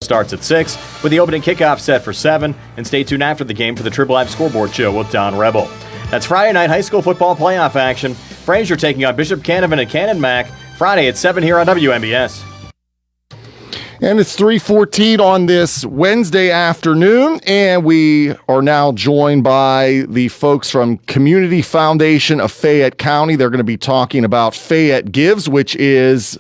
starts at 6, with the opening kickoff set for 7, and stay tuned after the game for the Triple Live Scoreboard Show with Don Rebel. That's Friday night high school football playoff action. Fraser taking on Bishop Canavan and Cannon Mac, Friday at 7 here on WMBS. And it's 3:14 on this Wednesday afternoon, and we are now joined by the folks from Community Foundation of Fayette County. They're going to be talking about Fayette Gives, which is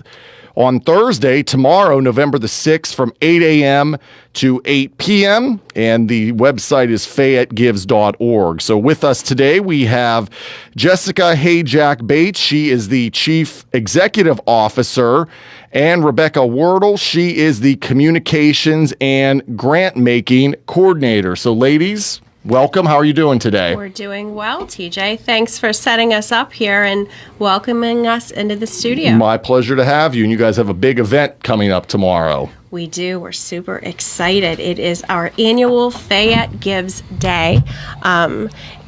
on Thursday, tomorrow, November the 6th, from 8 a.m. to 8 p.m., and the website is fayettegives.org. So with us today, we have Jessica Hayjack-Bates. She is the Chief Executive Officer, and Rebecca Wordle. She is the Communications and Grant-Making Coordinator. So ladies, welcome. How are you doing today? We're doing well, TJ. Thanks for setting us up here and welcoming us into the studio. My pleasure to have you. And you guys have a big event coming up tomorrow. We do. We're super excited. It is our annual Fayette Gives Day.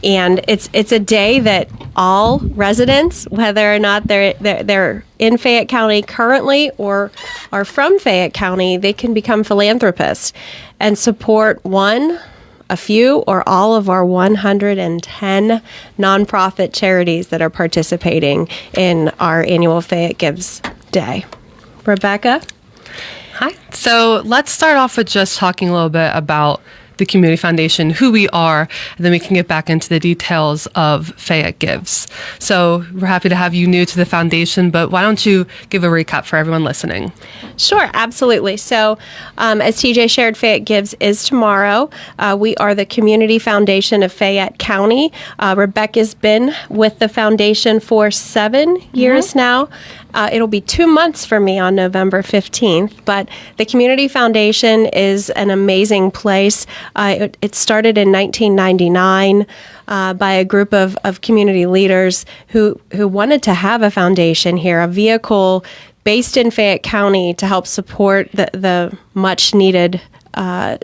And it's a day that all residents, whether or not they're in Fayette County currently or are from Fayette County, they can become philanthropists and support a few, or all of our 110 nonprofit charities that are participating in our annual Fayette Gives Day. Rebecca? Hi. So let's start off with just talking a little bit about the Community Foundation, who we are, and then we can get back into the details of Fayette Gives. So we're happy to have you new to the foundation, but why don't you give a recap for everyone listening? Sure, absolutely. So as TJ shared, Fayette Gives is tomorrow. We are the Community Foundation of Fayette County. Rebecca's been with the foundation for 7 years now. It'll be 2 months for me on November 15th, but the Community Foundation is an amazing place. It started in 1999 by a group of community leaders who wanted to have a foundation here, a vehicle based in Fayette County to help support the much-needed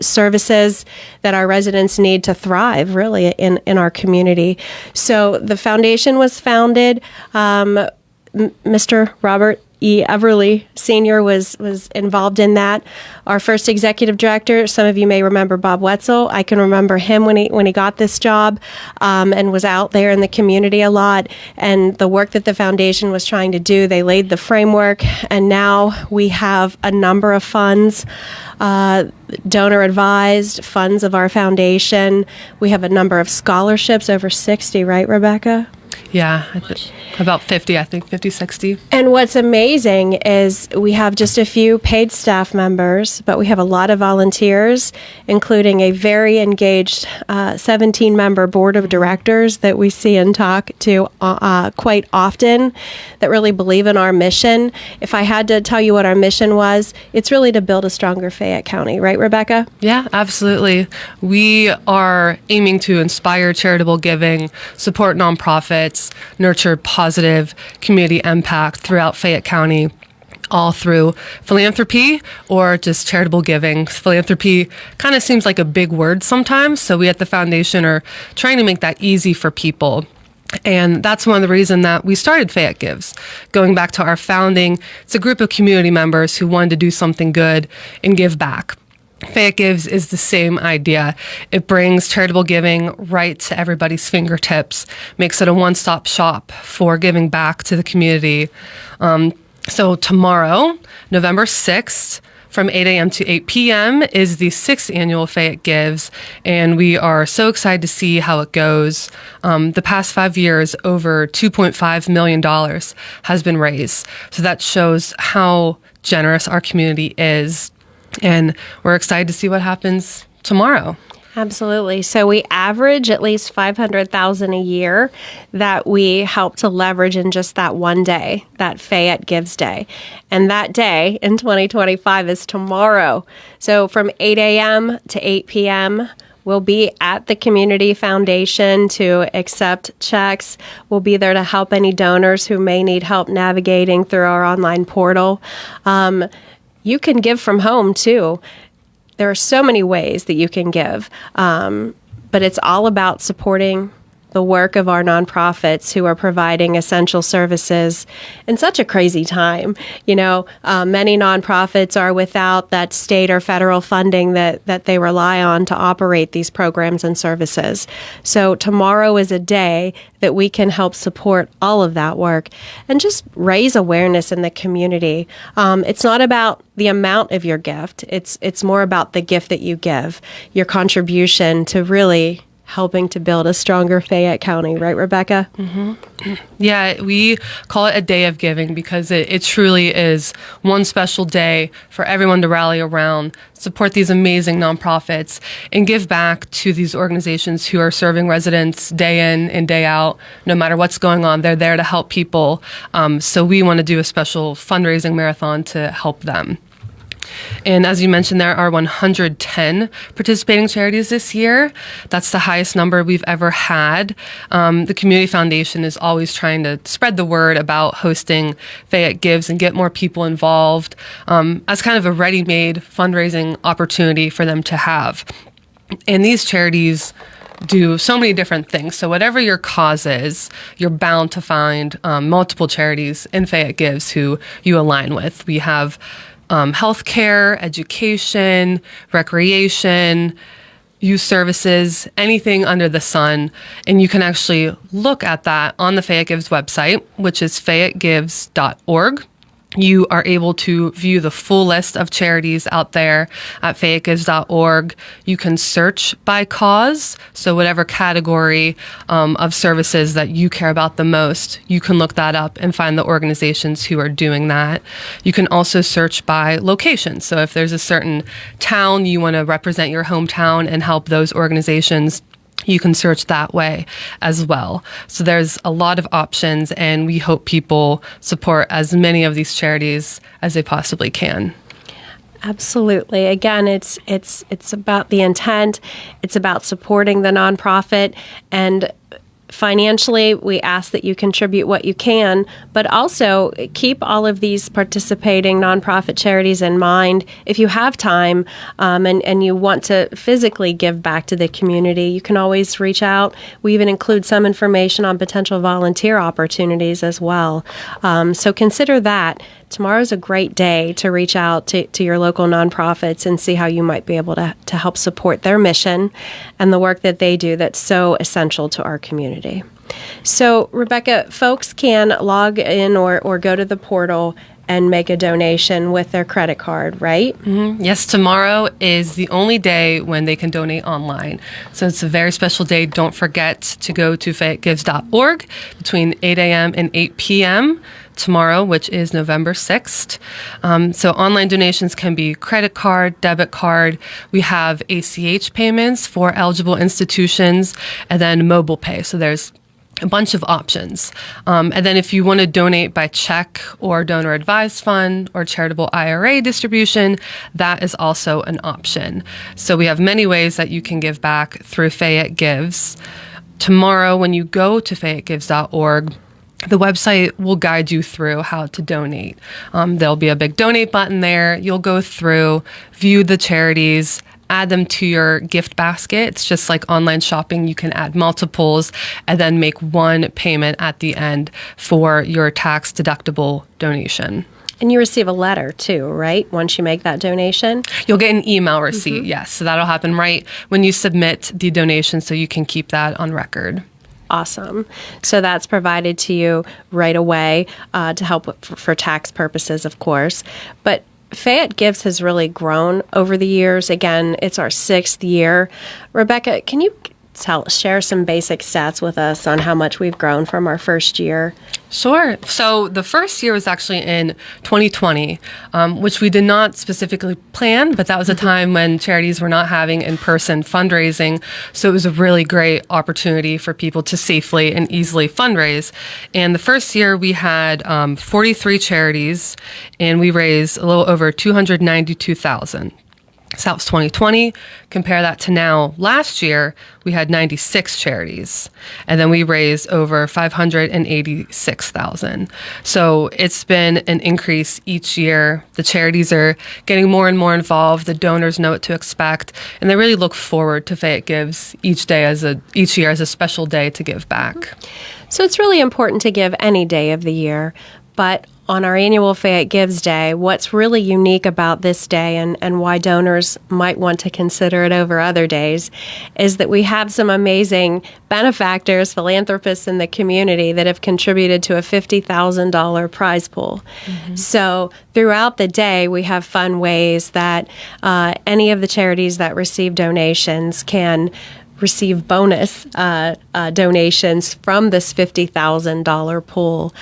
services that our residents need to thrive, really, in our community. So the foundation was founded. Mr. Robert E. Everly Sr. was involved in that. Our first executive director, some of you may remember Bob Wetzel. I can remember him when he got this job and was out there in the community a lot. And the work that the foundation was trying to do, they laid the framework. And now we have a number of funds, donor advised funds of our foundation. We have a number of scholarships, over 60, right, Rebecca? Yeah, about 50, I think, 50, 60. And what's amazing is we have just a few paid staff members, but we have a lot of volunteers, including a very engaged 17-member board of directors that we see and talk to quite often that really believe in our mission. If I had to tell you what our mission was, it's really to build a stronger Fayette County. Right, Rebecca? Yeah, absolutely. We are aiming to inspire charitable giving, support nonprofits, nurture positive community impact throughout Fayette County, all through philanthropy or just charitable giving. Philanthropy kind of seems like a big word sometimes, so we at the foundation are trying to make that easy for people. And that's one of the reasons that we started Fayette Gives. Going back to our founding, it's a group of community members who wanted to do something good and give back. Fayette Gives is the same idea. It brings charitable giving right to everybody's fingertips, makes it a one-stop shop for giving back to the community. So tomorrow, November 6th, from 8 a.m. to 8 p.m. is the 6th annual Fayette Gives, and we are so excited to see how it goes. The past 5 years, over $2.5 million has been raised. So that shows how generous our community is. And we're excited to see what happens tomorrow. Absolutely. So we average at least $500,000 a year that we help to leverage in just that one day, that Fayette Gives Day. And that day in 2025 is tomorrow. So from 8 a.m. to 8 p.m., we'll be at the Community Foundation to accept checks. We'll be there to help any donors who may need help navigating through our online portal. You can give from home, too. There are so many ways that you can give, but it's all about supporting the work of our nonprofits who are providing essential services in such a crazy time. Many nonprofits are without that state or federal funding that they rely on to operate these programs and services. So tomorrow is a day that we can help support all of that work and just raise awareness in the community. It's not about the amount of your gift. It's more about the gift that you give, your contribution to really helping to build a stronger Fayette County, right, Rebecca? Mm-hmm. Yeah, we call it a day of giving because it truly is one special day for everyone to rally around, support these amazing nonprofits, and give back to these organizations who are serving residents day in and day out. No matter what's going on, they're there to help people. So we want to do a special fundraising marathon to help them. And as you mentioned, there are 110 participating charities this year. That's the highest number we've ever had. The Community Foundation is always trying to spread the word about hosting Fayette Gives and get more people involved as kind of a ready-made fundraising opportunity for them to have. And these charities do so many different things. So whatever your cause is, you're bound to find multiple charities in Fayette Gives who you align with. We have healthcare, education, recreation, youth services, anything under the sun. And you can actually look at that on the Fayette Gives website, which is fayettegives.org. You are able to view the full list of charities out there at fayettegives.org. You can search by cause, so whatever category of services that you care about the most, you can look that up and find the organizations who are doing that. You can also search by location. So if there's a certain town you want to represent your hometown and help those organizations, you can search that way as well. So there's a lot of options, and we hope people support as many of these charities as they possibly can. Absolutely. Again, it's about the intent. It's about supporting the nonprofit, and financially, we ask that you contribute what you can, but also keep all of these participating nonprofit charities in mind. If you have time and you want to physically give back to the community, you can always reach out. We even include some information on potential volunteer opportunities as well. So consider that. Tomorrow's a great day to reach out to your local nonprofits and see how you might be able to help support their mission and the work that they do that's so essential to our community. So, Rebecca, folks can log in or go to the portal and make a donation with their credit card, right? Mm-hmm. Yes, tomorrow is the only day when they can donate online. So it's a very special day. Don't forget to go to fayettegives.org between 8 a.m. and 8 p.m. tomorrow, which is November 6th. So online donations can be credit card, debit card. We have ACH payments for eligible institutions, and then mobile pay. So there's a bunch of options. And then if you want to donate by check or donor advised fund or charitable IRA distribution, that is also an option. So we have many ways that you can give back through Fayette Gives. Tomorrow, when you go to fayettegives.org, the website will guide you through how to donate. There'll be a big donate button there. You'll go through, view the charities, add them to your gift basket. It's just like online shopping. You can add multiples and then make one payment at the end for your tax-deductible donation. And you receive a letter too, right? Once you make that donation? You'll get an email receipt, yes. So that'll happen right when you submit the donation, so you can keep that on record. Awesome. So that's provided to you right away to help for tax purposes, of course. But Fayette Gives has really grown over the years. Again, it's our 6th year. Rebecca, can you share some basic stats with us on how much we've grown from our first year? Sure. So the first year was actually in 2020, which we did not specifically plan, but that was a time when charities were not having in-person fundraising. So it was a really great opportunity for people to safely and easily fundraise. And the first year we had 43 charities, and we raised a little over $292,000. So that was 2020. Compare that to now. Last year, we had 96 charities, and then we raised over $586,000. So it's been an increase each year. The charities are getting more and more involved. The donors know what to expect, and they really look forward to Fayette Gives each year as a special day to give back. So it's really important to give any day of the year, but on our annual Fayette Gives Day, what's really unique about this day and why donors might want to consider it over other days is that we have some amazing benefactors, philanthropists in the community that have contributed to a $50,000 prize pool. So throughout the day, we have fun ways that any of the charities that receive donations can receive bonus donations from this $50,000 pool,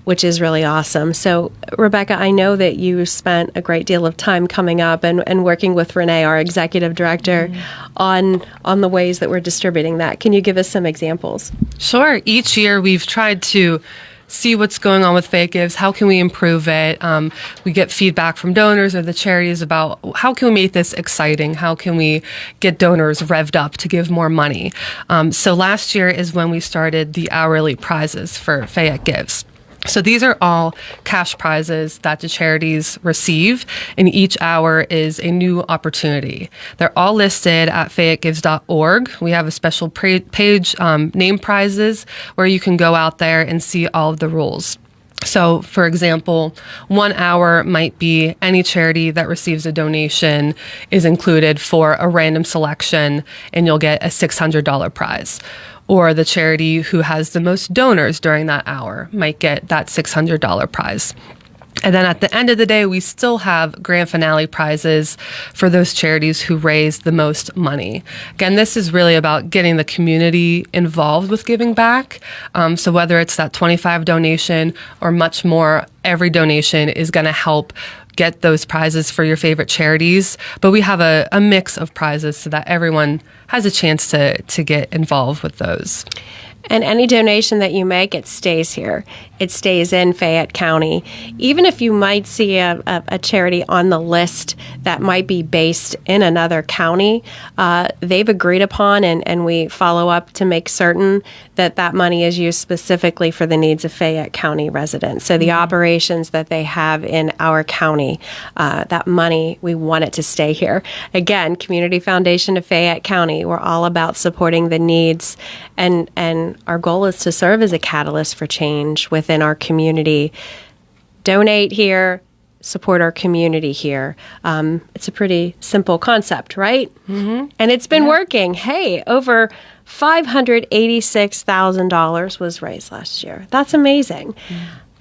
which is really awesome. So, Rebecca, I know that you spent a great deal of time coming up and working with Renee, our executive director, on the ways that we're distributing that. Can you give us some examples? Sure. Each year we've tried to see what's going on with Fayette Gives. How can we improve it? We get feedback from donors or the charities about how can we make this exciting? How can we get donors revved up to give more money? So last year is when we started the hourly prizes for Fayette Gives. So these are all cash prizes that the charities receive, and each hour is a new opportunity. They're all listed at FayetteGives.org. We have a special page, name prizes, where you can go out there and see all of the rules. So, for example, 1 hour might be any charity that receives a donation is included for a random selection, and you'll get a $600 prize. Or the charity who has the most donors during that hour might get that $600 prize. And then at the end of the day, we still have grand finale prizes for those charities who raise the most money. Again, this is really about getting the community involved with giving back. So whether it's that $25 donation or much more, every donation is going to help get those prizes for your favorite charities. But we have a mix of prizes so that everyone has a chance to get involved with those. And any donation that you make, it stays here. It stays in Fayette County. Even if you might see a charity on the list that might be based in another county, they've agreed upon, and we follow up to make certain that that money is used specifically for the needs of Fayette County residents. So the operations that they have in our county, that money, we want it to stay here. Again, Community Foundation of Fayette County, we're all about supporting the needs, and our goal is to serve as a catalyst for change within our community. Donate here, support our community here. It's a pretty simple concept, right? Mm-hmm. And it's been working. Hey, over $586,000 was raised last year. That's amazing.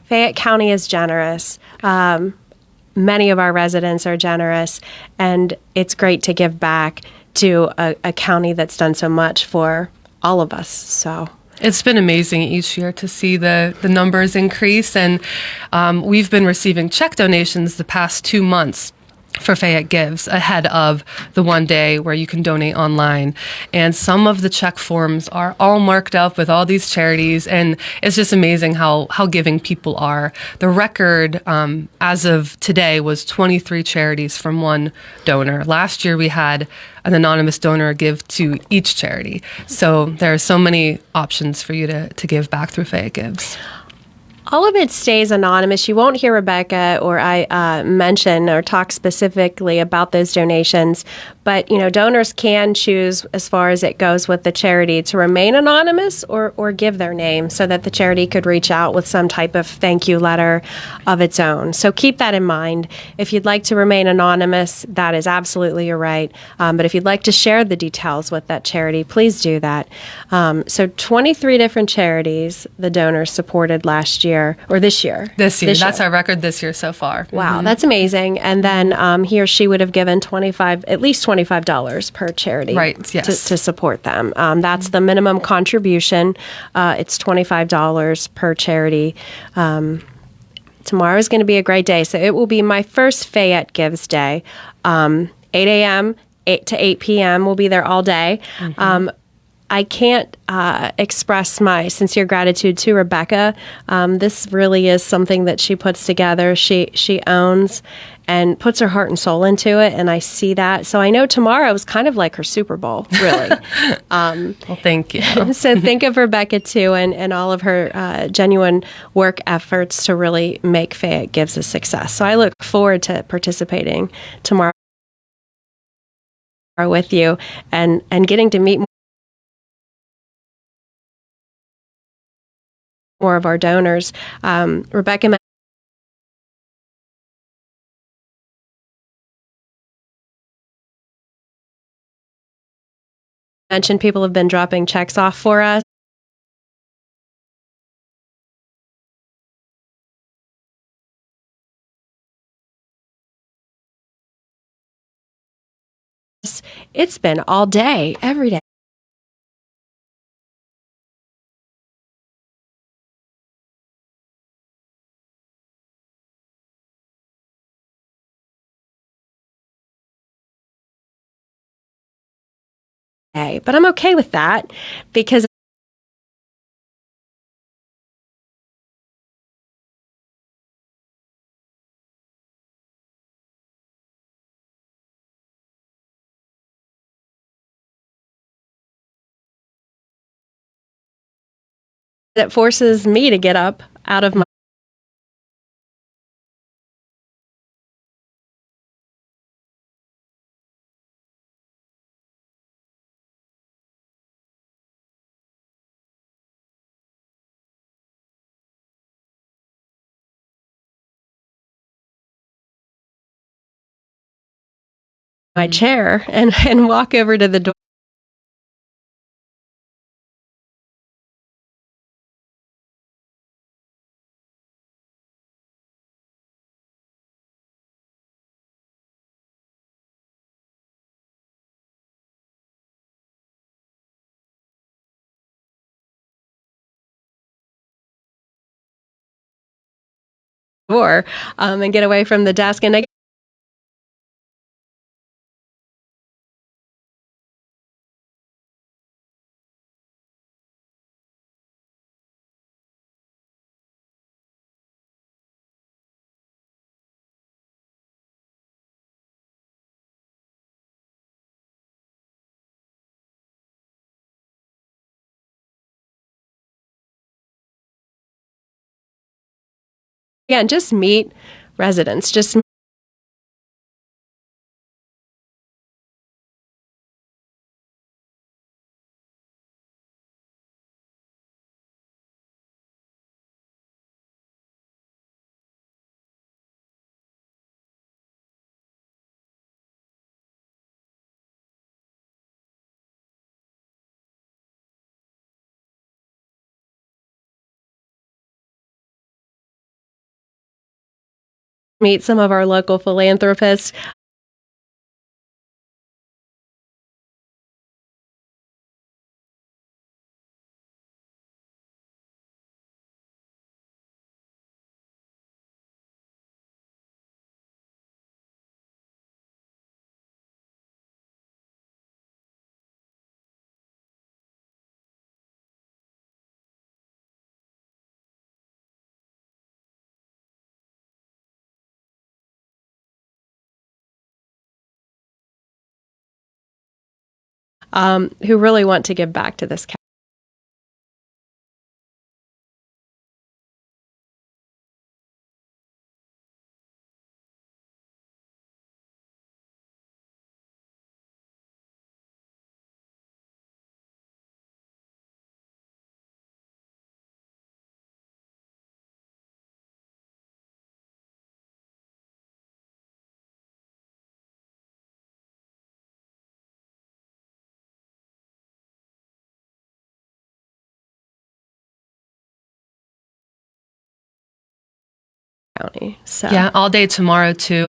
Fayette County is generous. Many of our residents are generous, and it's great to give back to a county that's done so much for all of us. So it's been amazing each year to see the numbers increase, and we've been receiving check donations the past 2 months for Fayette Gives ahead of the one day where you can donate online. And some of the check forms are all marked up with all these charities, and it's just amazing how giving people are. The record as of today was 23 charities from one donor. Last year we had an anonymous donor give to each charity. So there are so many options for you to give back through Fayette Gives. All of it stays anonymous. You won't hear Rebecca or I mention or talk specifically about those donations, but donors can choose, as far as it goes with the charity, to remain anonymous or give their name so that the charity could reach out with some type of thank you letter of its own. So keep that in mind. If you'd like to remain anonymous, that is absolutely your right. But if you'd like to share the details with that charity, please do that. So 23 different charities the donors supported last year. Or this year. This year. That's our record this year so far. Wow, that's amazing. And then he or she would have given at least $25 per charity, right? Yes. to support them. That's the minimum contribution. It's $25 per charity. Tomorrow is going to be a great day. So it will be my first Fayette Gives Day. 8 a.m. 8 to 8 p.m. We'll be there all day. I can't express my sincere gratitude to Rebecca. This really is something that she puts together, she owns, and puts her heart and soul into it. And I see that. So I know tomorrow is kind of like her Super Bowl, really. Well, thank you. So think of Rebecca too, and all of her genuine work efforts to really make Fayette Gives a success. So I look forward to participating tomorrow with you and getting to meet more of our donors. Rebecca mentioned people have been dropping checks off for us. It's been all day, every day. But I'm okay with that because it forces me to get up out of my chair and walk over to the door. And get away from the desk. And again, just meet residents. Just meet some of our local philanthropists. Who really want to give back to this county. So Yeah, all day tomorrow too.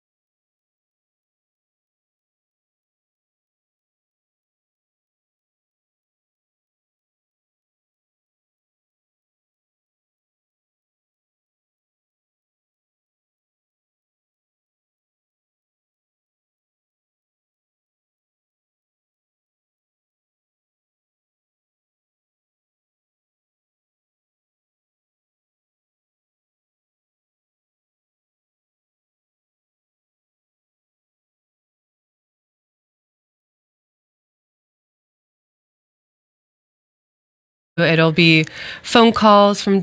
It'll be phone calls from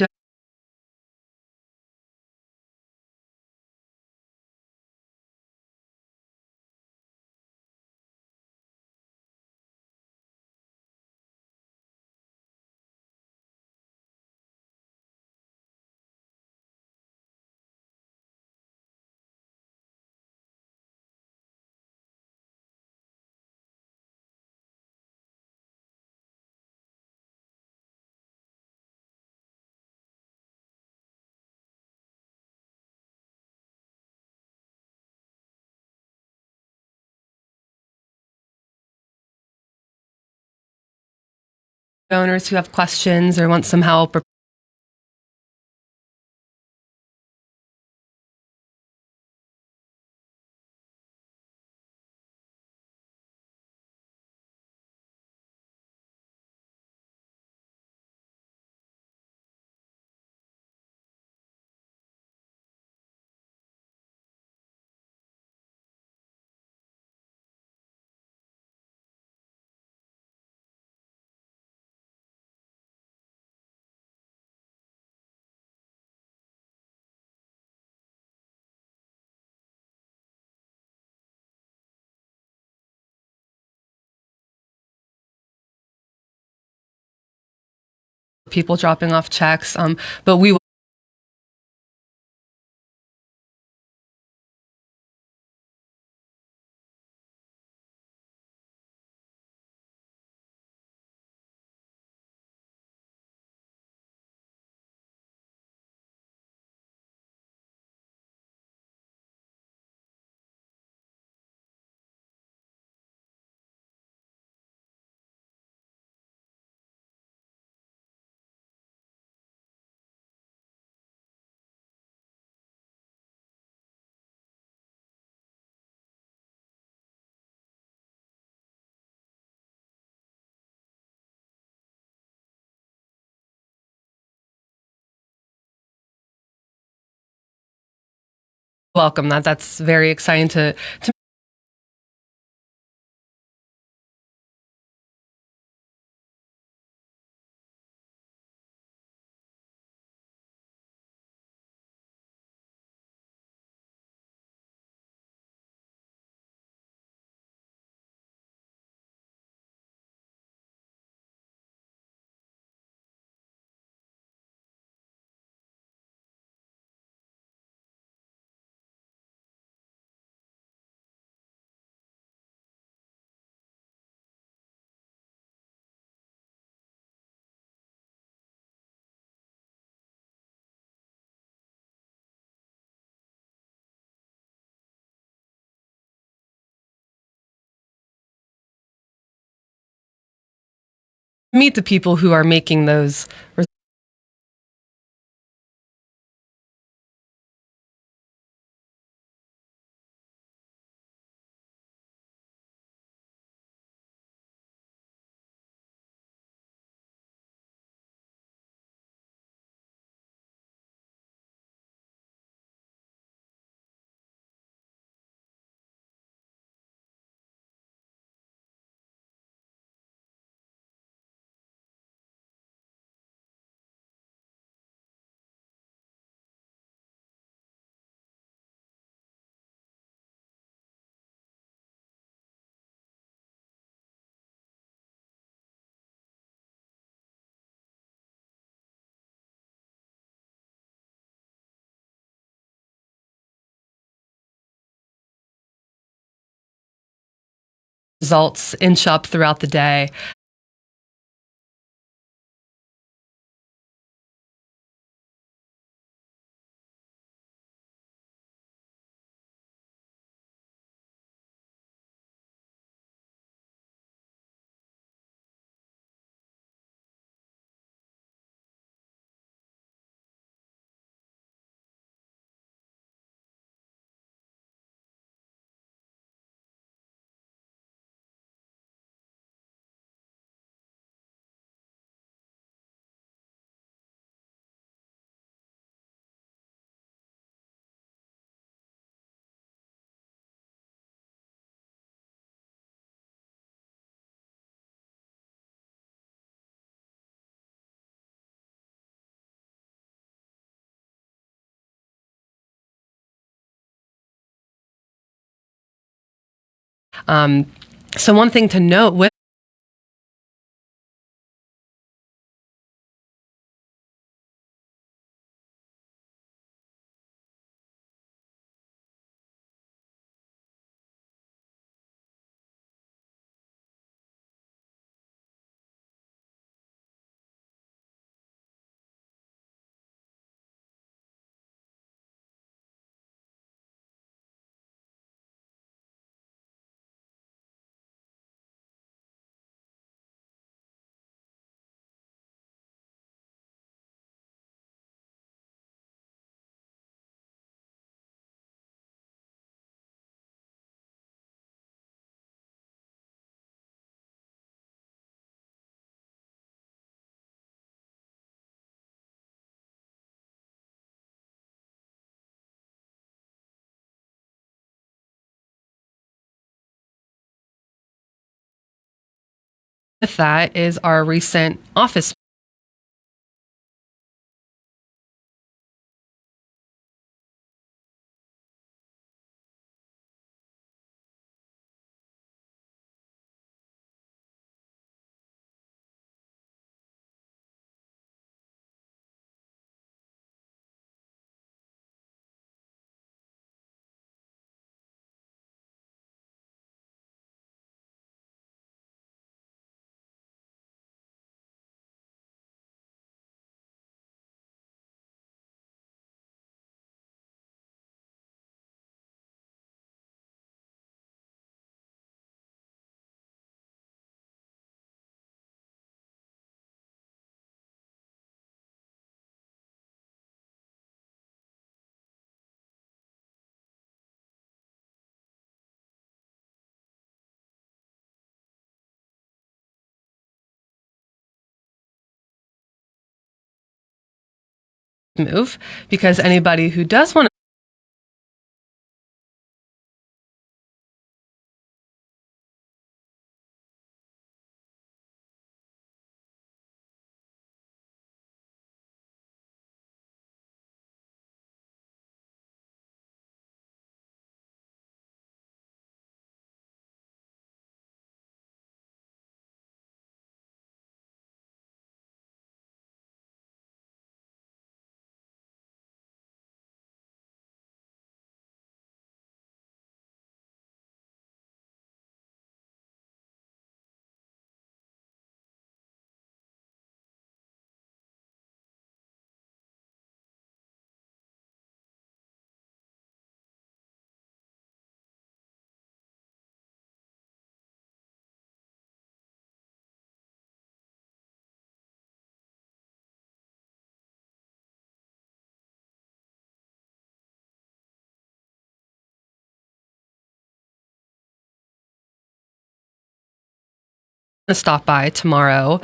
donors who have questions or want some help. People dropping off checks, but we welcome that. That's very exciting to meet the people who are making those results inch up throughout the day. So one thing to note with that is our recent office move, because anybody who does want to stop by tomorrow,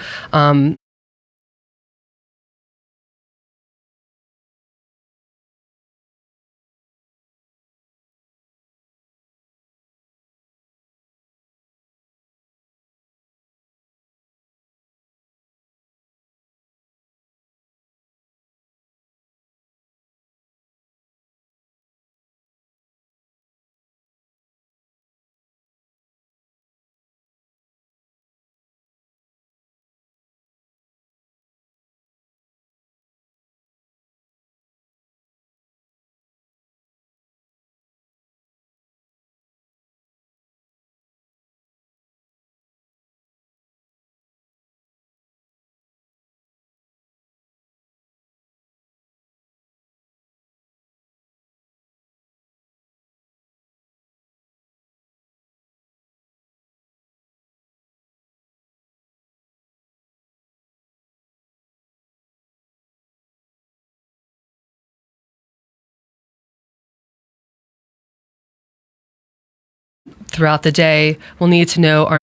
throughout the day, we'll need to know our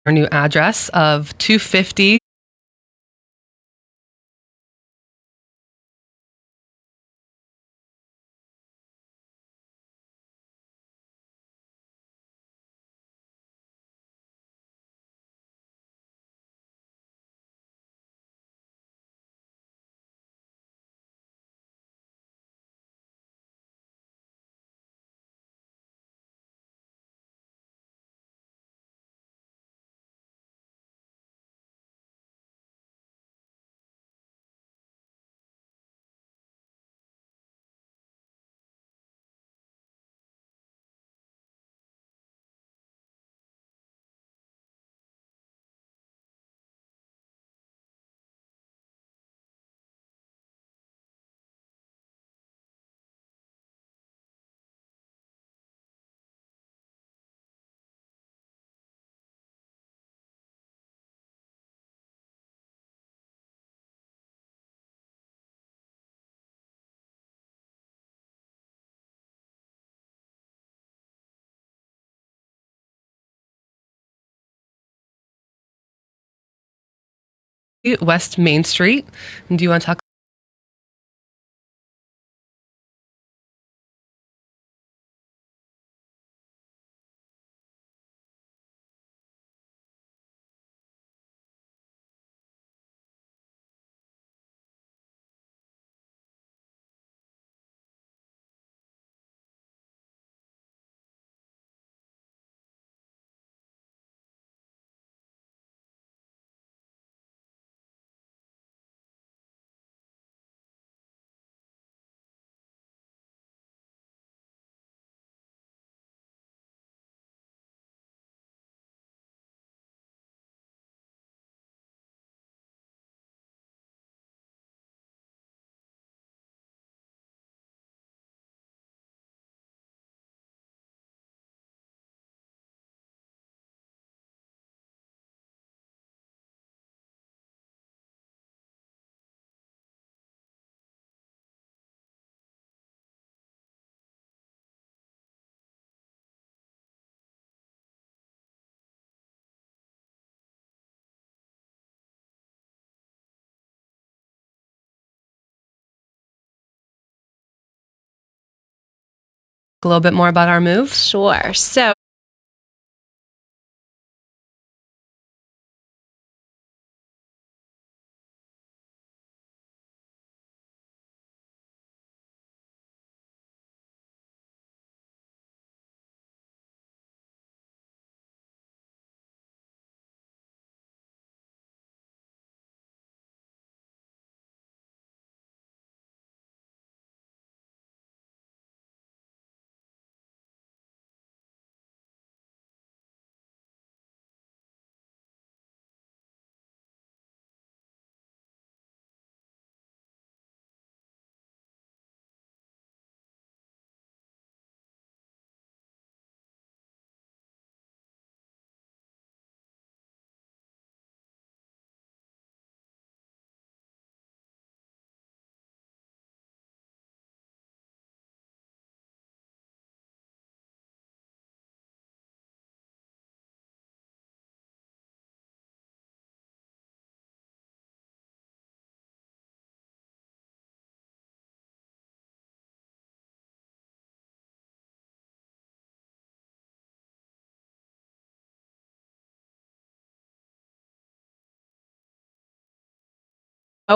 Our new address of 250 West Main Street. Do you want to talk? A little bit more about our move? Sure. So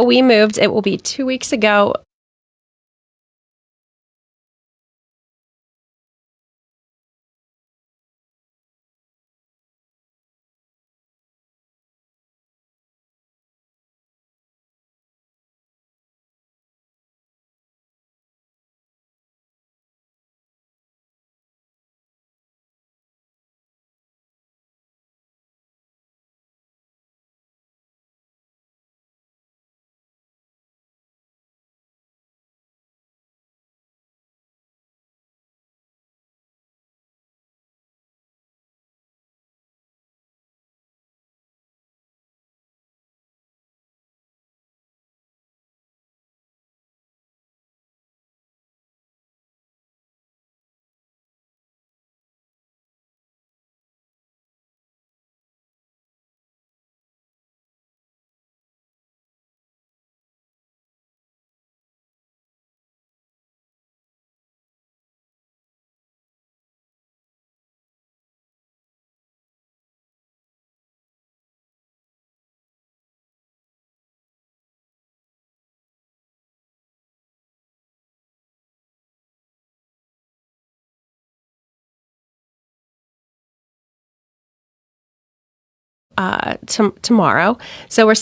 we moved. It will be 2 weeks ago. tomorrow. So we're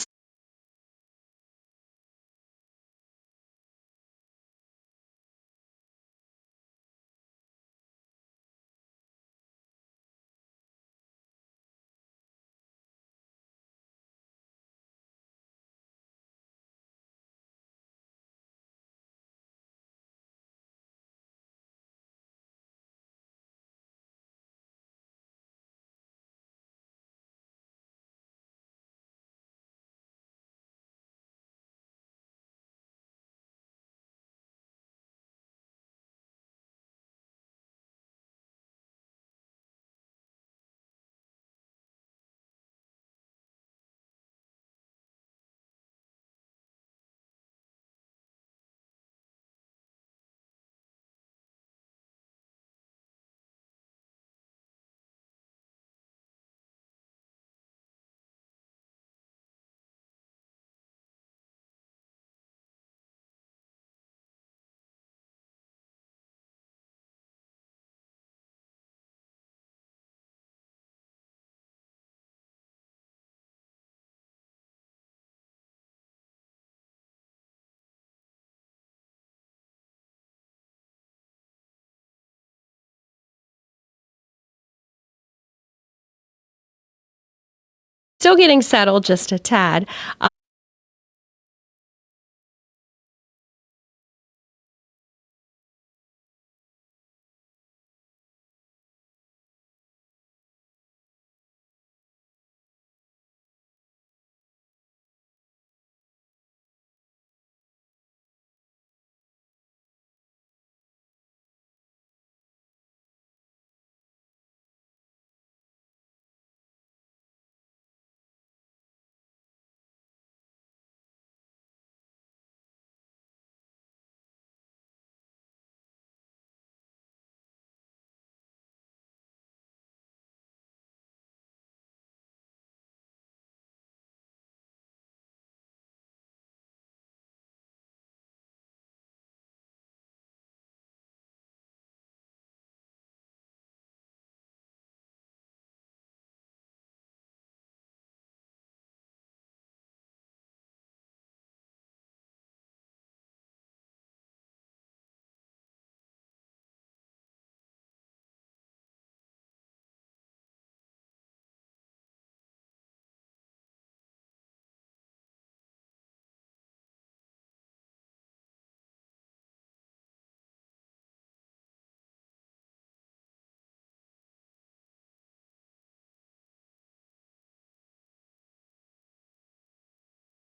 still getting settled just a tad.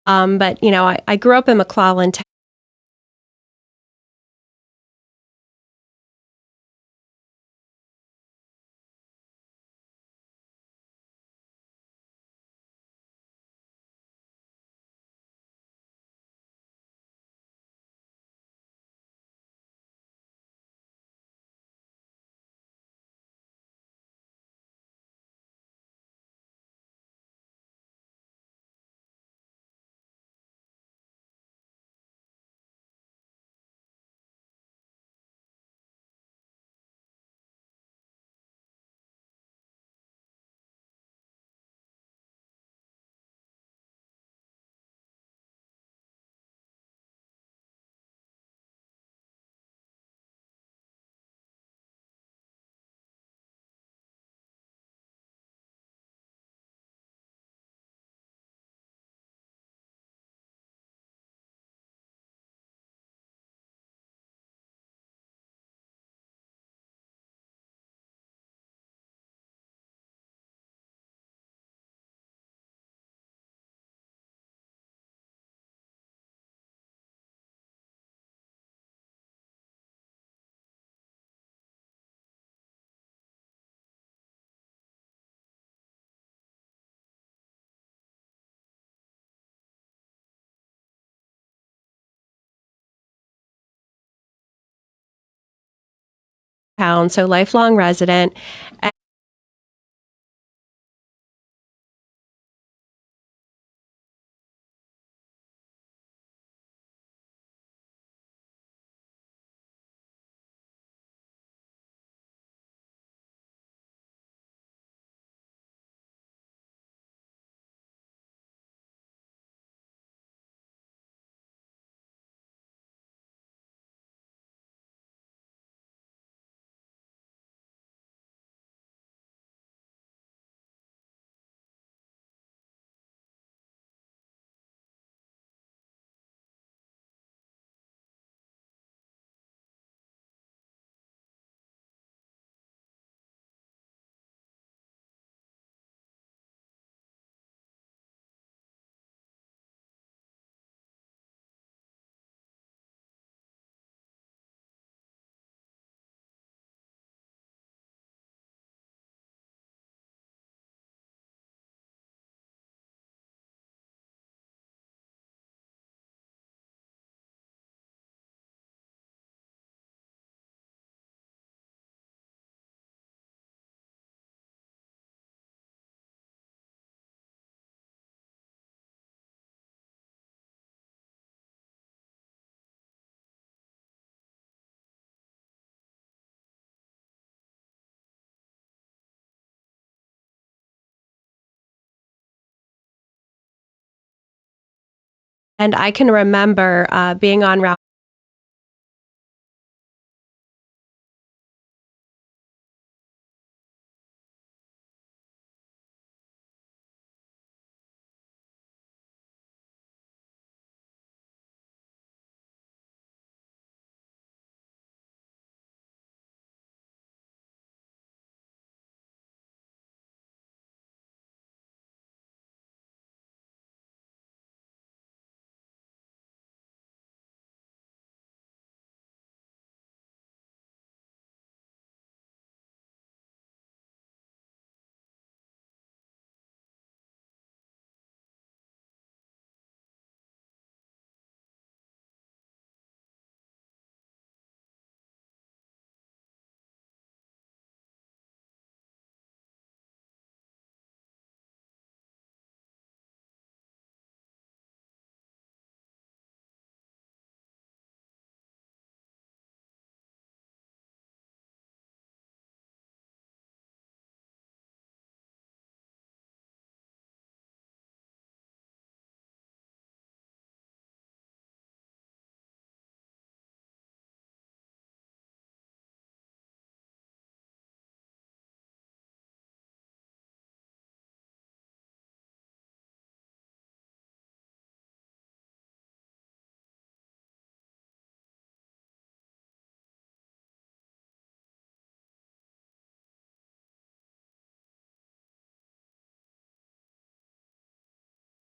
But I grew up in McClellan. Town, so lifelong resident. And I can remember being on Route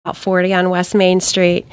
Route 40 on West Main Street.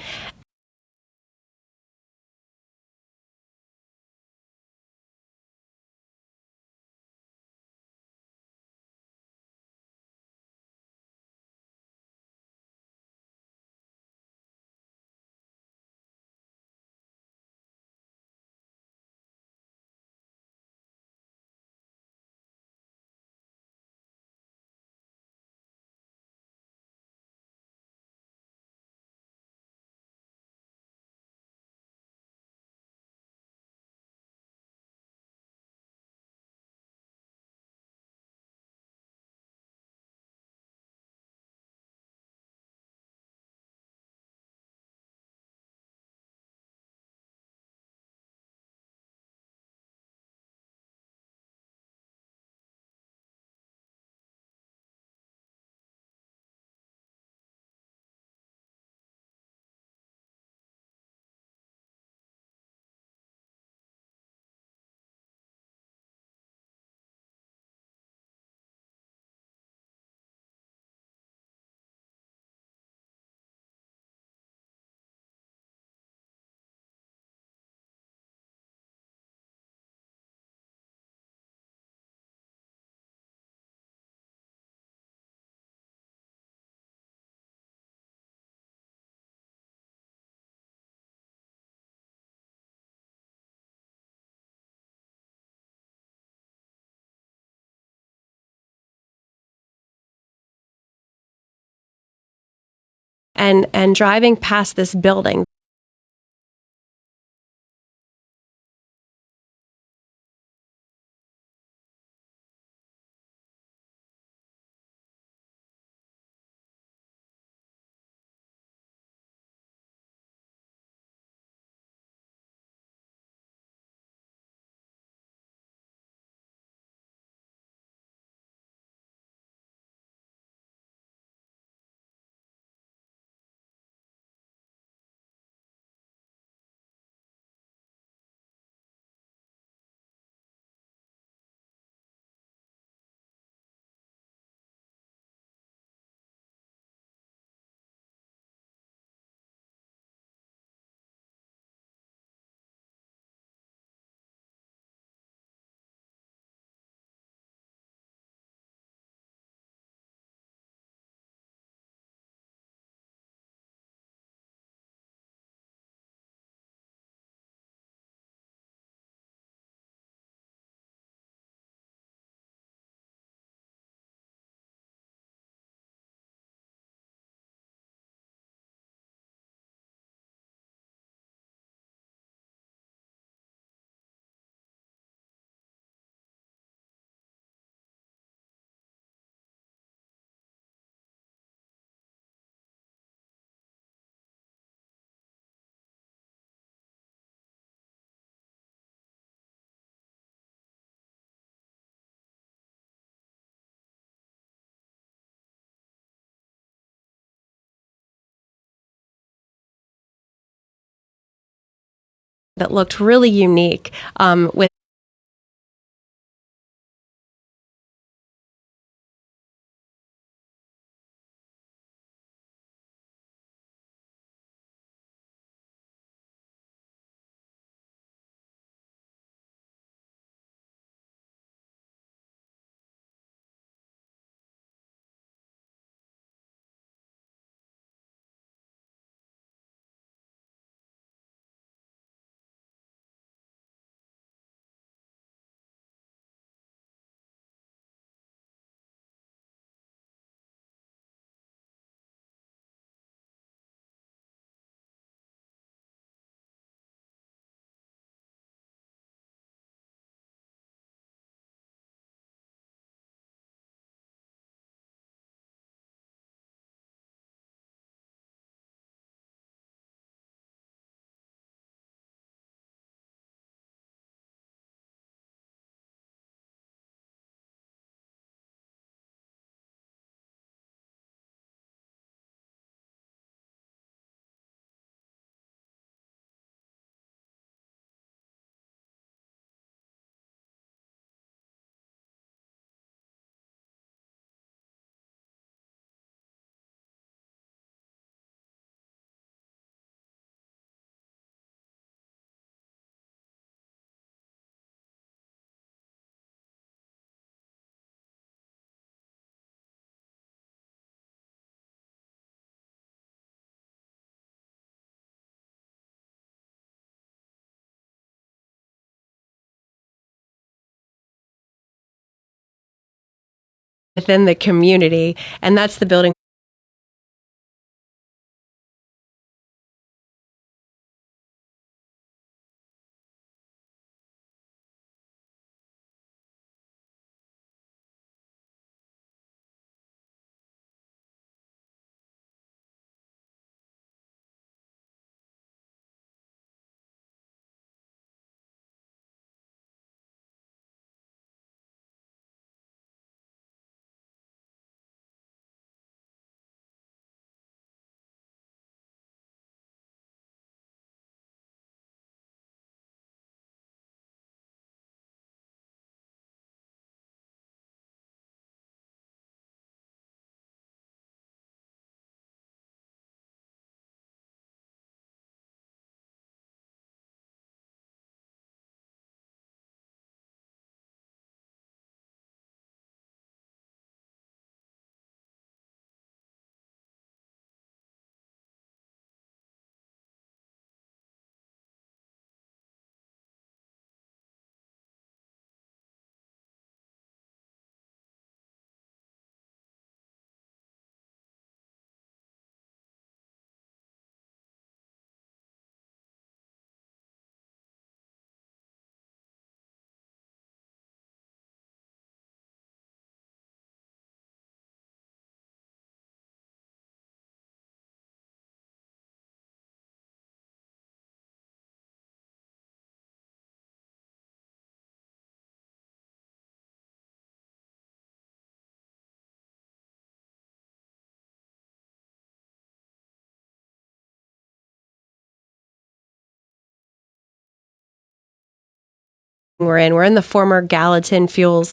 And driving past this building, that looked really unique with within the community, and that's the building. We're in. We're in the former Gallatin Fuels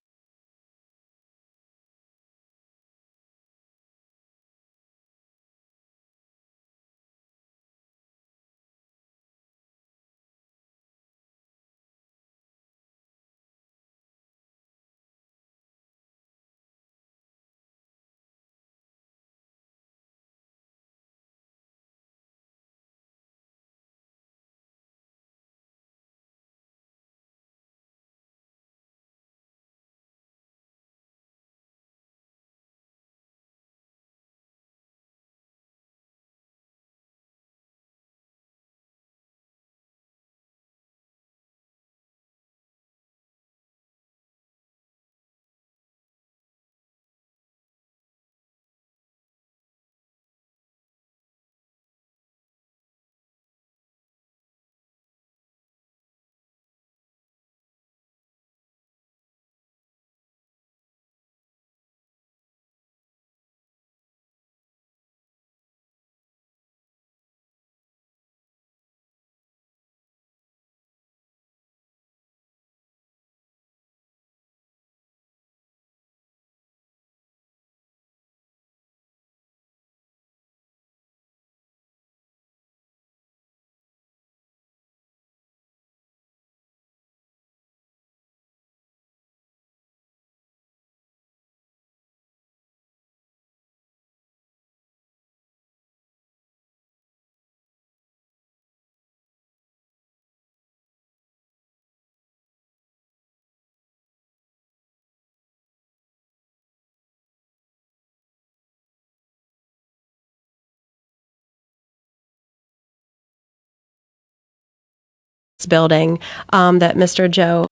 building that Mr. Joe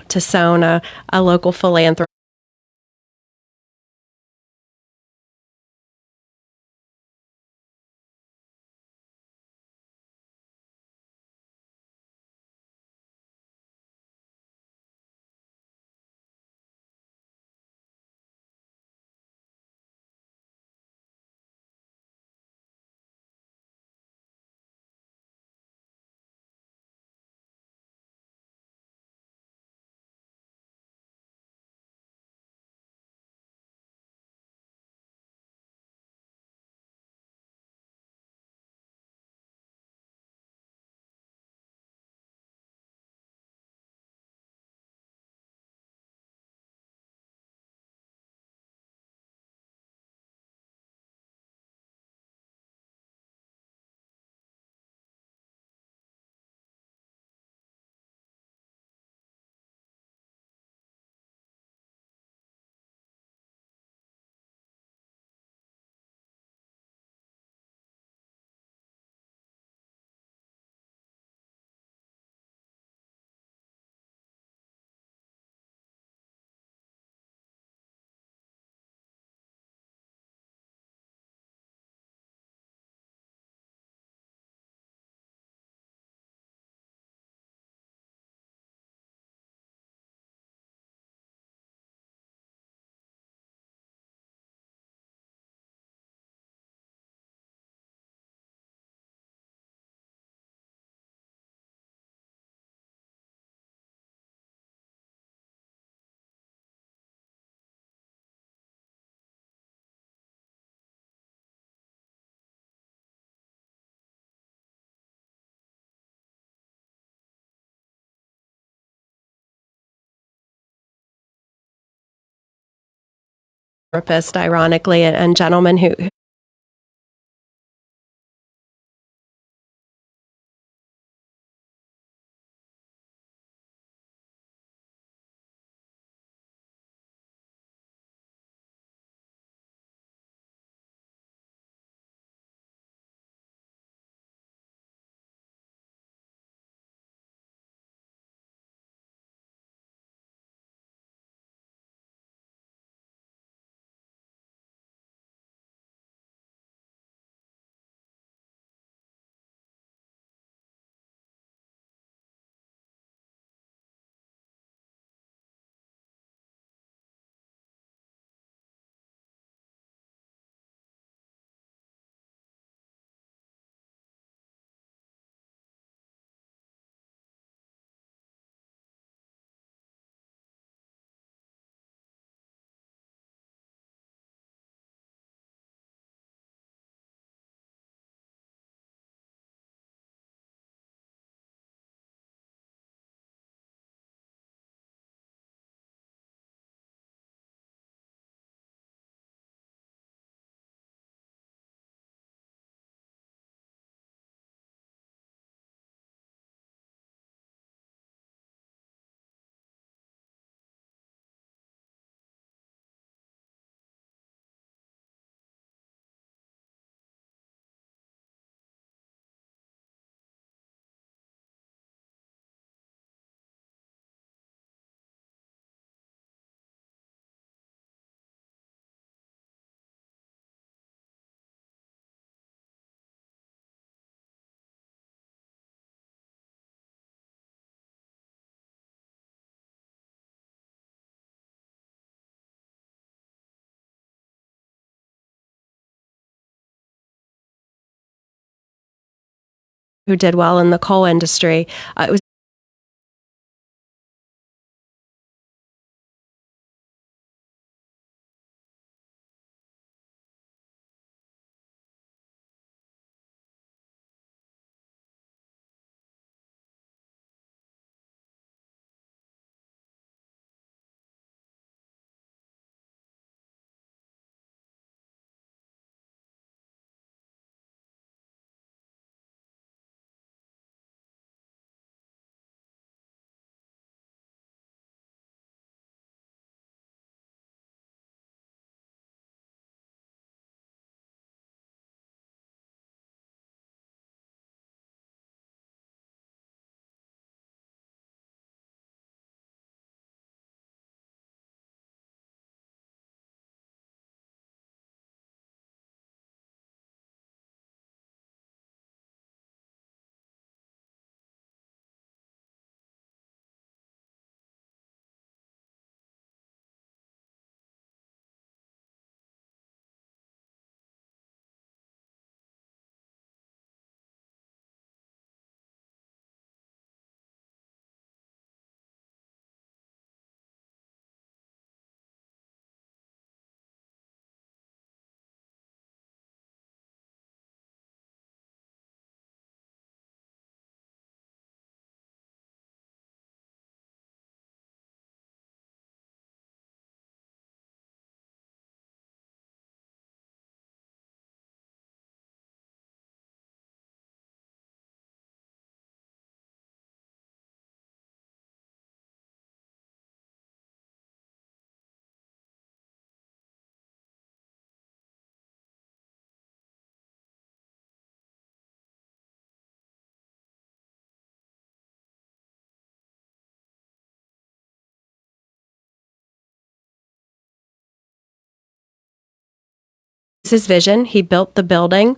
to Sona, a local philanthropist. Ironically, and gentleman who who did well in the coal industry. It was his vision. He built the building.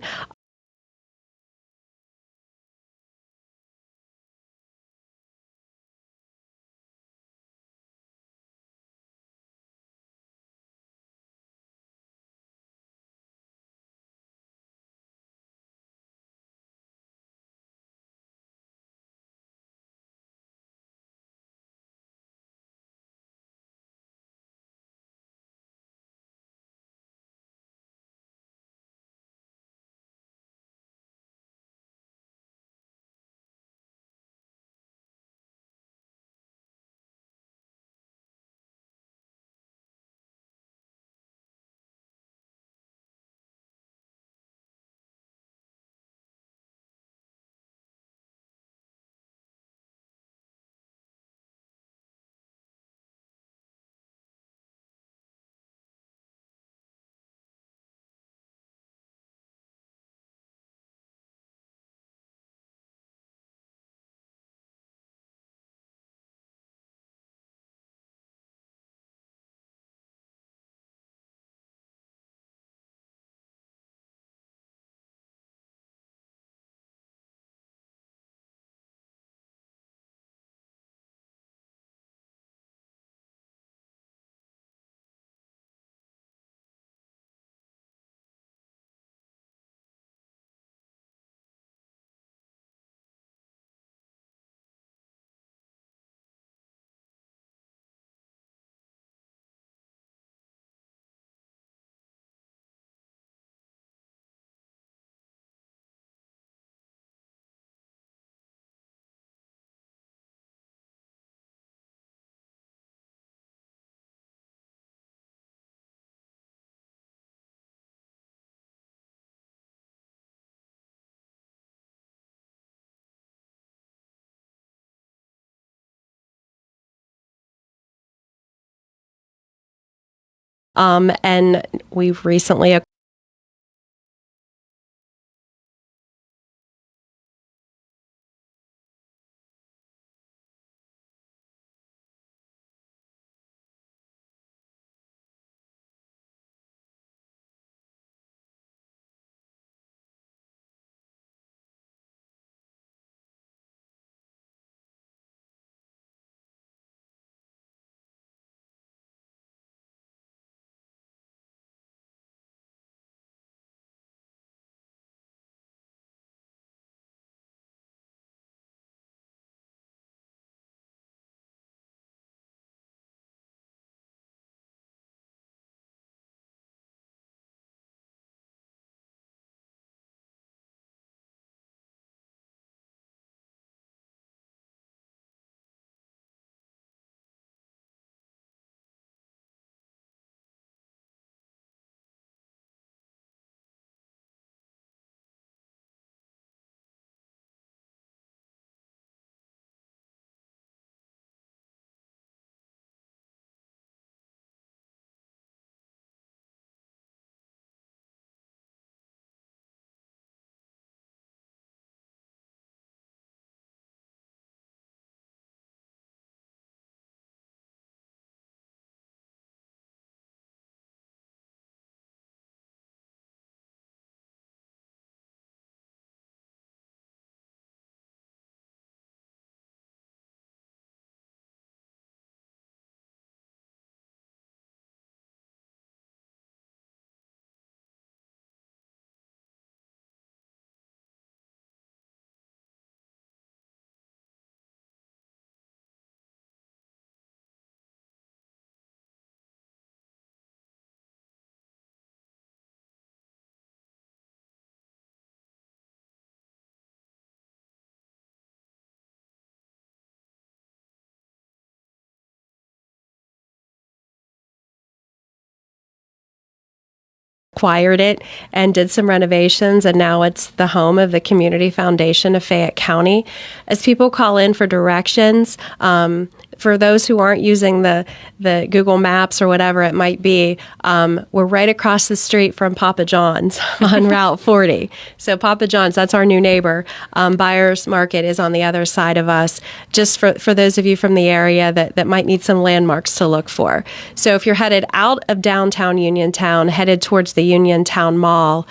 And we've recently acquired it and did some renovations, and now it's the home of the Community Foundation of Fayette County. As people call in for directions, for those who aren't using the Google Maps or whatever it might be, we're right across the street from Papa John's on Route 40. So Papa John's, that's our new neighbor. Buyers Market is on the other side of us, just for those of you from the area that might need some landmarks to look for. So if you're headed out of downtown Uniontown, headed towards the Uniontown Mall,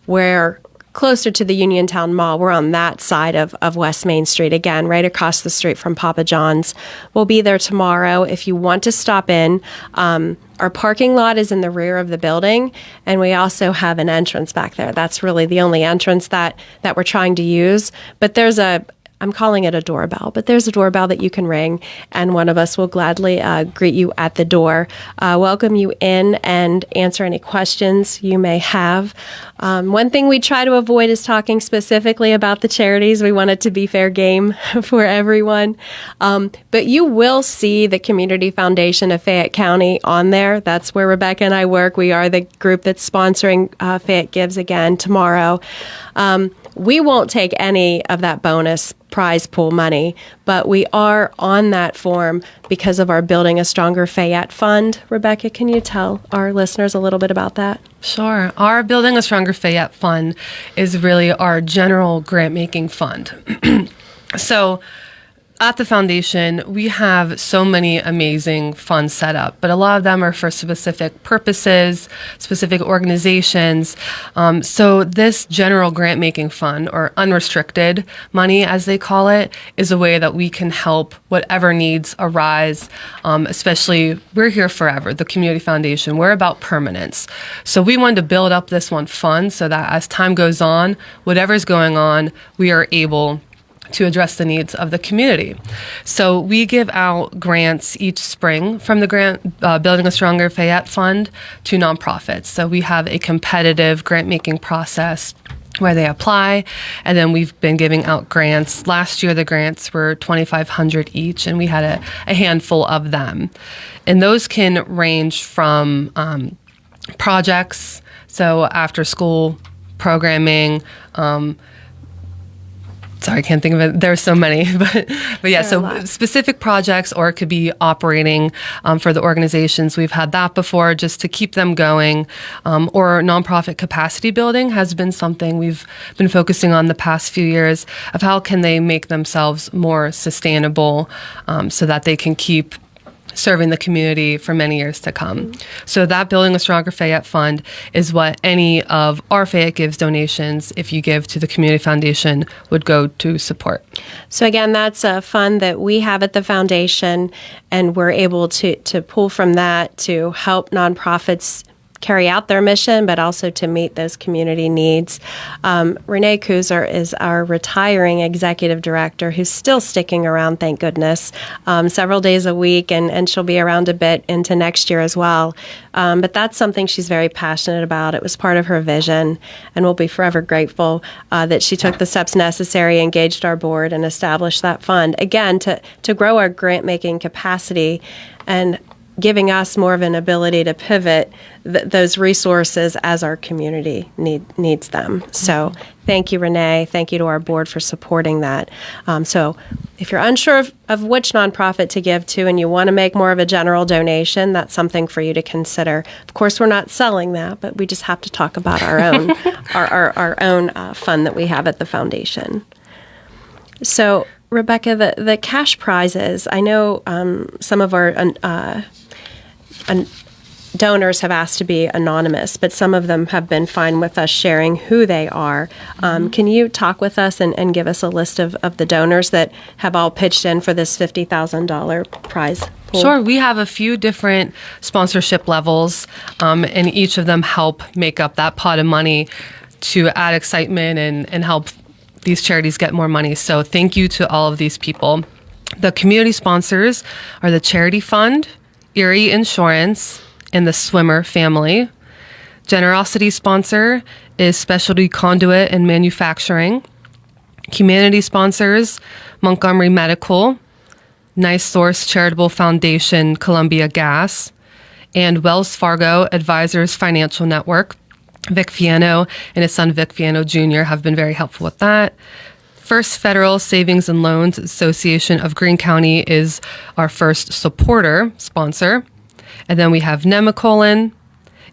where closer to the Uniontown Mall. We're on that side of West Main Street, again, right across the street from Papa John's. We'll be there tomorrow if you want to stop in. Our parking lot is in the rear of the building, and we also have an entrance back there. That's really the only entrance that we're trying to use. But there's I'm calling it a doorbell, but there's a doorbell that you can ring, and one of us will gladly greet you at the door, welcome you in, and answer any questions you may have. One thing we try to avoid is talking specifically about the charities. We want it to be fair game for everyone. But you will see the Community Foundation of Fayette County on there. That's where Rebecca and I work. We are the group that's sponsoring Fayette Gives again tomorrow. We won't take any of that bonus prize pool money, but we are on that form because of our Building a Stronger Fayette Fund. Rebecca, can you tell our listeners a little bit about that? Sure. Our Building a Stronger Fayette Fund is really our general grant-making fund. So at the foundation, we have so many amazing funds set up, but a lot of them are for specific purposes, specific organizations. So this general grant-making fund, or unrestricted money, as they call it, is a way that we can help whatever needs arise, especially we're here forever, the Community Foundation. We're about permanence. So we wanted to build up this one fund so that as time goes on, whatever's going on, we are able to address the needs of the community. So we give out grants each spring from the Building a Stronger Fayette Fund to nonprofits. So we have a competitive grant-making process where they apply, and then we've been giving out grants. Last year, the grants were $2,500 each, and we had a handful of them. And those can range from projects, so after-school programming, sorry, I can't think of it. There's so many, but yeah, so specific projects, or it could be operating for the organizations. We've had that before just to keep them going. Or nonprofit capacity building has been something we've been focusing on the past few years of how can they make themselves more sustainable so that they can keep serving the community for many years to come. So that Building a Stronger Fayette Fund is what any of our Fayette Gives donations, if you give to the Community Foundation, would go to support. So again, that's a fund that we have at the foundation, and we're able to pull from that to help nonprofits carry out their mission, but also to meet those community needs. Renee Kuzer is our retiring executive director, who's still sticking around, thank goodness, several days a week, and she'll be around a bit into next year as well. But that's something she's very passionate about. It was part of her vision, and we'll be forever grateful that she took the steps necessary, engaged our board, and established that fund, again, to grow our grant-making capacity and giving us more of an ability to pivot those resources as our community needs them. So thank you, Renee. Thank you to our board for supporting that. So if you're unsure of which nonprofit to give to and you want to make more of a general donation, that's something for you to consider. Of course, we're not selling that, but we just have to talk about our own our own fund that we have at the foundation. So Rebecca, the cash prizes, I know some of our donors have asked to be anonymous, but some of them have been fine with us sharing who they are. Can you talk with us and give us a list of the donors that have all pitched in for this $50,000 prize pool? Sure. We have a few different sponsorship levels, and each of them help make up that pot of money to add excitement and help these charities get more money. So thank you to all of these people. The community sponsors are the Charity Fund, Erie Insurance, and the Swimmer family. Generosity sponsor is Specialty Conduit and Manufacturing. Humanity sponsors, Montgomery Medical, Nice Source Charitable Foundation, Columbia Gas, and Wells Fargo Advisors Financial Network. Vic Fiano and his son Vic Fiano Jr. have been very helpful with that. First Federal Savings and Loans Association of Greene County is our first sponsor. And then we have Nemacolin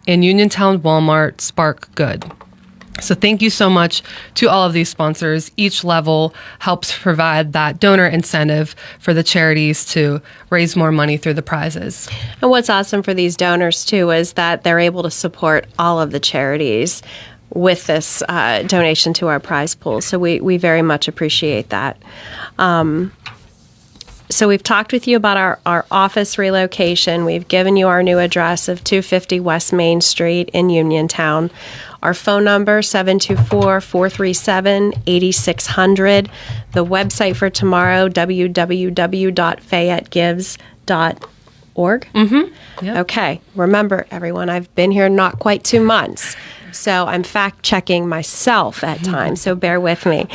and Uniontown Walmart Spark Good. So thank you so much to all of these sponsors. Each level helps provide that donor incentive for the charities to raise more money through the prizes. And what's awesome for these donors, too, is that they're able to support all of the charities with this donation to our prize pool. So we very much appreciate that. So we've talked with you about our office relocation. We've given you our new address of 250 West Main Street in Uniontown. Our phone number, 724-437-8600. The website for tomorrow, www.fayettegives.org. Mm-hmm. Yep. Okay. Remember, everyone, I've been here not quite 2 months, so I'm fact-checking myself at times, so bear with me.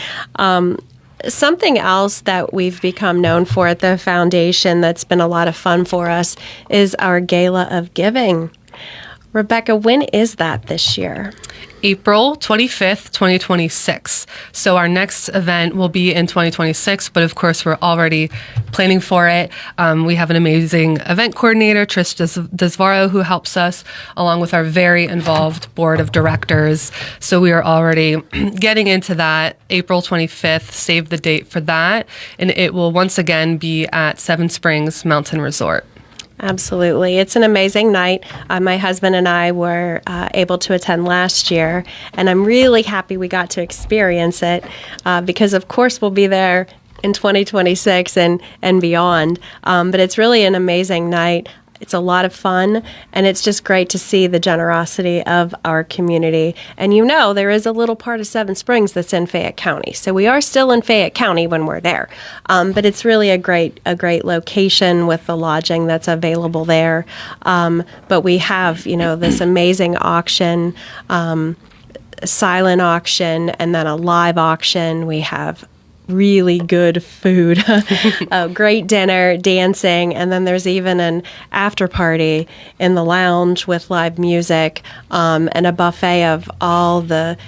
Something else that we've become known for at the foundation that's been a lot of fun for us is our Gala of Giving. Rebecca, when is that this year? April 25th, 2026. So our next event will be in 2026, but of course we're already planning for it. We have an amazing event coordinator, Trish Desvaro, who helps us, along with our very involved board of directors. So we are already getting into that. April 25th, save the date for that. And it will once again be at Seven Springs Mountain Resort. Absolutely. It's an amazing night. My husband and I were able to attend last year, and I'm really happy we got to experience it because, of course, we'll be there in 2026 and beyond. But it's really an amazing night. It's a lot of fun, and it's just great to see the generosity of our community. And there is a little part of Seven Springs that's in Fayette County. So we are still in Fayette County when we're there. But it's really a great location with the lodging that's available there. But we have, this amazing auction, silent auction, and then a live auction. We have really good food, a great dinner, dancing, and then there's even an after party in the lounge with live music and a buffet of all the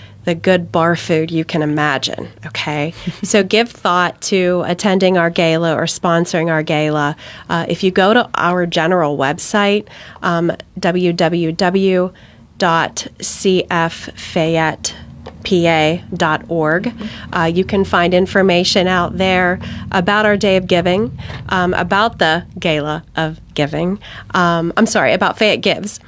good bar food you can imagine, okay? So give thought to attending our gala or sponsoring our gala. If you go to our general website, www.cffayette.org. You can find information out there about our Day of Giving, about the Gala of Giving. About Fayette Gives,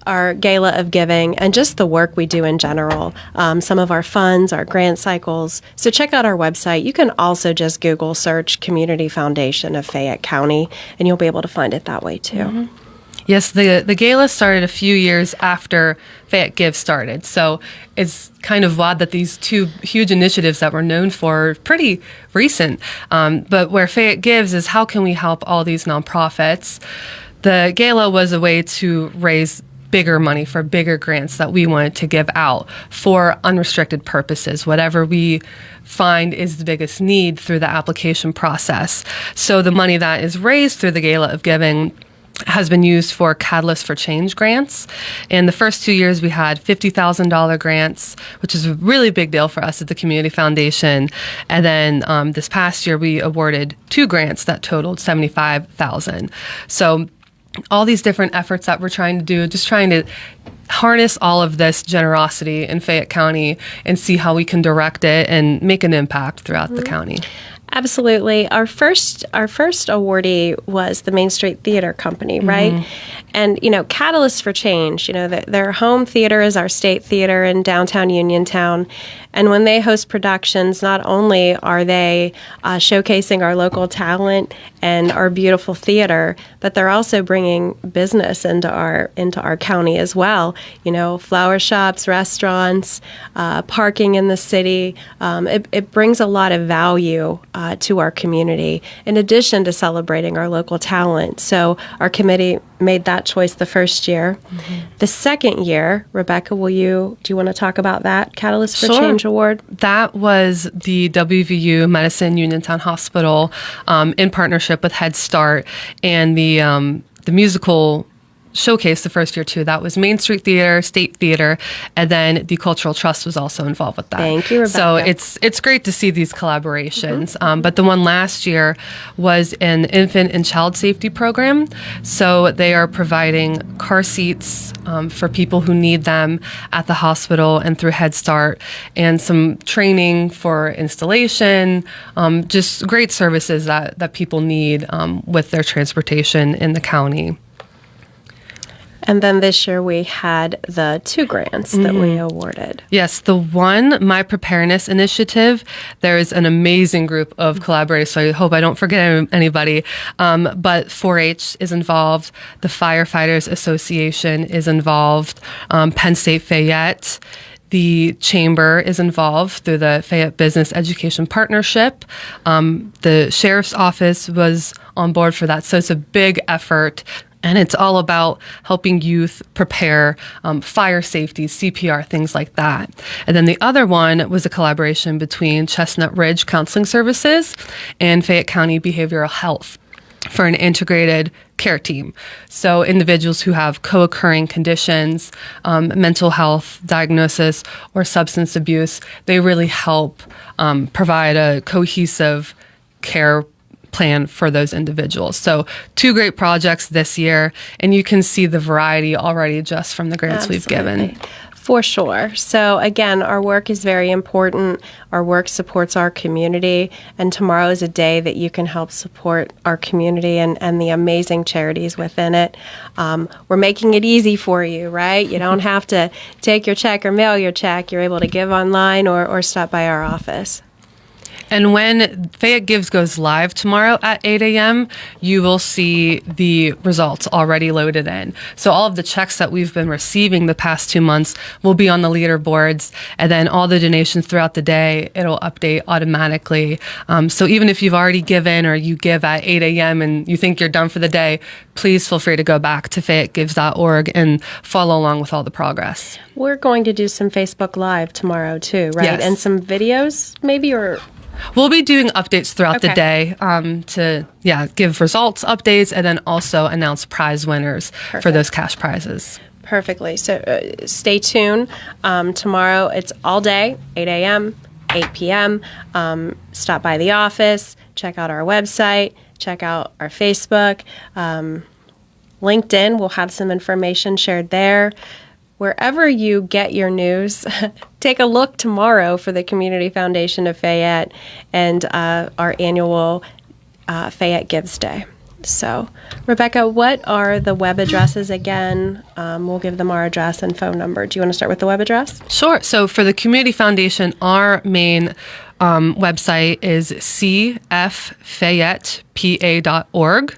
our Gala of Giving, and just the work we do in general. Some of our funds, our grant cycles. So check out our website. You can also just Google search Community Foundation of Fayette County, and you'll be able to find it that way too. Mm-hmm. Yes, the gala started a few years after Fayette Gives started. So it's kind of odd that these two huge initiatives that we're known for are pretty recent. But where Fayette Gives is how can we help all these nonprofits? The gala was a way to raise bigger money for bigger grants that we wanted to give out for unrestricted purposes, whatever we find is the biggest need through the application process. So the money that is raised through the Gala of Giving has been used for Catalyst for Change grants. In the first 2 years, we had $50,000 grants, which is a really big deal for us at the Community Foundation. And then this past year, we awarded 2 grants that totaled $75,000. So all these different efforts that we're trying to do, just trying to harness all of this generosity in Fayette County and see how we can direct it and make an impact throughout the county. Absolutely. Our first awardee was the Main Street Theater Company, right? Mm-hmm. And, Catalyst for Change, their home theater is our state theater in downtown Uniontown. And when they host productions, not only are they showcasing our local talent and our beautiful theater, but they're also bringing business into our county as well. Flower shops, restaurants, parking in the city. It brings a lot of value to our community, in addition to celebrating our local talent. So our committee made that choice the first year. Mm-hmm. The second year, Rebecca, do you want to talk about that Catalyst for Change Award? That was the WVU Medicine Uniontown Hospital in partnership with Head Start and the musical showcase the first year too. That was Main Street Theater, State Theater, and then the Cultural Trust was also involved with that. Thank you, Rebecca. So it's great to see these collaborations. But the one last year was an infant and child safety program. So they are providing car seats for people who need them at the hospital and through Head Start, and some training for installation, just great services that people need with their transportation in the county. And then this year we had the 2 grants that we awarded. Yes, the one, My Preparedness Initiative, there is an amazing group of collaborators, so I hope I don't forget anybody. But 4-H is involved, the Firefighters Association is involved, Penn State Fayette, the Chamber is involved through the Fayette Business Education Partnership. The Sheriff's Office was on board for that, so it's a big effort. And it's all about helping youth prepare fire safety, CPR, things like that. And then the other one was a collaboration between Chestnut Ridge Counseling Services and Fayette County Behavioral Health for an integrated care team. So individuals who have co-occurring conditions, mental health diagnosis, or substance abuse, they really help provide a cohesive care plan for those individuals. So 2 great projects this year, and you can see the variety already just from the grants we've given. For sure. So again, our work is very important. Our work supports our community, and tomorrow is a day that you can help support our community and the amazing charities within it. We're making it easy for you, right? You don't have to take your check or mail your check. You're able to give online or stop by our office. And when Fayette Gives goes live tomorrow at 8 a.m., you will see the results already loaded in. So all of the checks that we've been receiving the past 2 months will be on the leaderboards, and then all the donations throughout the day, it'll update automatically. So even if you've already given or you give at 8 a.m. and you think you're done for the day, please feel free to go back to FayetteGives.org and follow along with all the progress. We're going to do some Facebook Live tomorrow too, right? Yes. And some videos maybe, or... We'll be doing updates throughout the day to give results updates, and then also announce prize winners for those cash prizes. Perfectly. So stay tuned. Tomorrow it's all day, 8 a.m., 8 p.m. Stop by the office, check out our website, check out our Facebook. LinkedIn, we'll have some information shared there. Wherever you get your news, take a look tomorrow for the Community Foundation of Fayette and our annual Fayette Gives Day. So, Rebecca, what are the web addresses again? We'll give them our address and phone number. Do you want to start with the web address? Sure. So for the Community Foundation, our main website is cffayettepa.org.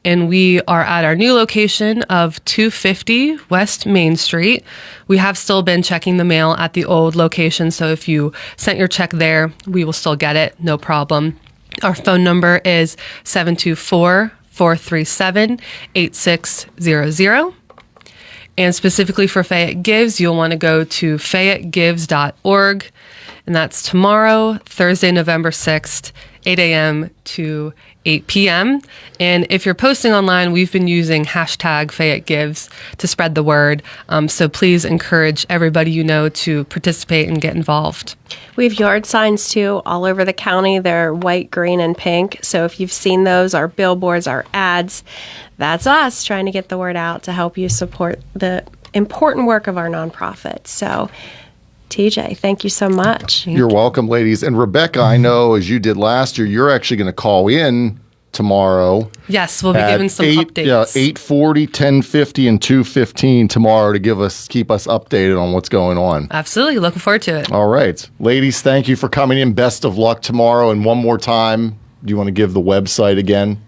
And we are at our new location of 250 West Main Street. We have still been checking the mail at the old location, so if you sent your check there, we will still get it, no problem. Our phone number is 724-437-8600. And specifically for Fayette Gives, you'll want to go to FayetteGives.org. And that's tomorrow, Thursday, November 6th, 8 a.m. to 8 p.m. And if you're posting online, we've been using hashtag Fayette Gives to spread the word. So please encourage everybody you know to participate and get involved. We have yard signs too all over the county. They're white, green, and pink. So if you've seen those, our billboards, our ads, that's us trying to get the word out to help you support the important work of our nonprofit. So TJ, thank you so much. You're welcome, ladies. And Rebecca, I know as you did last year, you're actually going to call in tomorrow. Yes, we'll be giving some updates. Yeah, 8:40, 10:50, and 2:15 tomorrow to keep us updated on what's going on. Absolutely. Looking forward to it. All right. Ladies, thank you for coming in. Best of luck tomorrow. And one more time, do you want to give the website again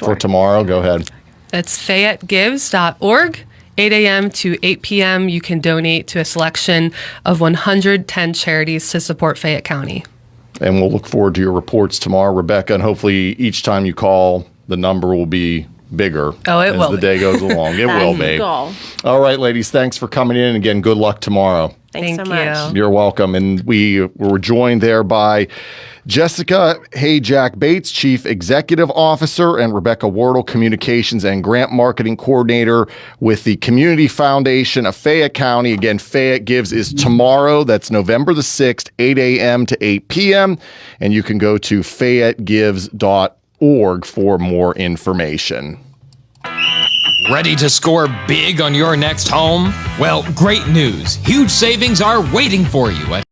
for tomorrow? Go ahead. It's FayetteGives.org. 8 a.m. to 8 p.m. You can donate to a selection of 110 charities to support Fayette County. And we'll look forward to your reports tomorrow, Rebecca. And hopefully each time you call, the number will be bigger as the day goes along. It will be. Goal. All right, ladies, thanks for coming in. Again, good luck tomorrow. Thanks so Thank much. you. You're welcome. And we were joined there by Jessica Hayjack Bates, Chief Executive Officer, and Rebecca Wardle, Communications and Grant Marketing Coordinator with the Community Foundation of Fayette County. Again, Fayette Gives is tomorrow. That's November the 6th, 8 a.m. to 8 p.m. And you can go to fayettegives.org for more information. Ready to score big on your next home? Well, great news. Huge savings are waiting for you at